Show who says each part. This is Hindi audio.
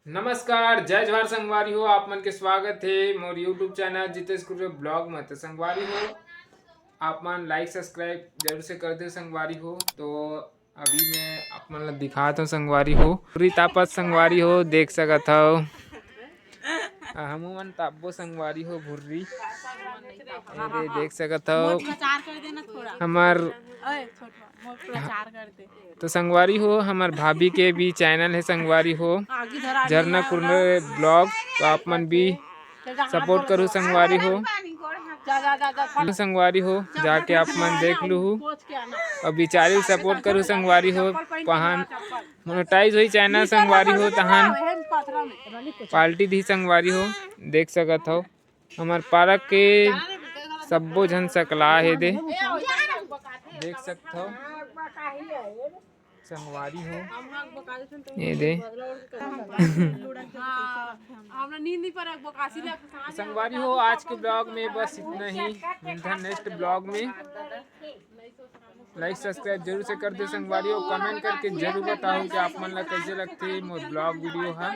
Speaker 1: नमस्कार, जय जवाहर संगवारी हो। आप मन के स्वागत है मोर यूट्यूब चैनल जितेश कुरे ब्लॉग में। तो संगवारी हो, आप मन लाइक सब्सक्राइब जरूर से कर दे संगवारी हो। तो अभी मैं आप मन ला दिखाता हूँ संगवारी हो, पूरी तापत संगवारी हो देख सकत हो। हमू मन तापबो संगवारी हो भुर्री ये देख सकत हो हमार। तो संगवारी हो, हमार भाभी के भी चैनल है संगवारी हो, झरना कुंडे ब्लॉग। तो आप मन भी सपोर्ट करो संगवारी हो। संगवारी हो जाके आप मन देख लू और बिचारी सपोर्ट करो संगवारी हो। पहान मोनेटाइज हुई चैनल संगवारी हो, तहान पार्टी दी संगवारी हो देख सकत हो। हमार पार्क के सब्बो झन सकला है दे देख सकते हो संगवारी हो ये दे। संगवारी हो, आज के ब्लॉग में बस इतना ही। मिलते हैं नेक्स्ट ब्लॉग में। लाइक सब्सक्राइब जरूर से कर दे संगवारी हो। कमेंट करके जरूर बताओ कि आप मन ला कैसे लगती है मोर ब्लॉग वीडियो है।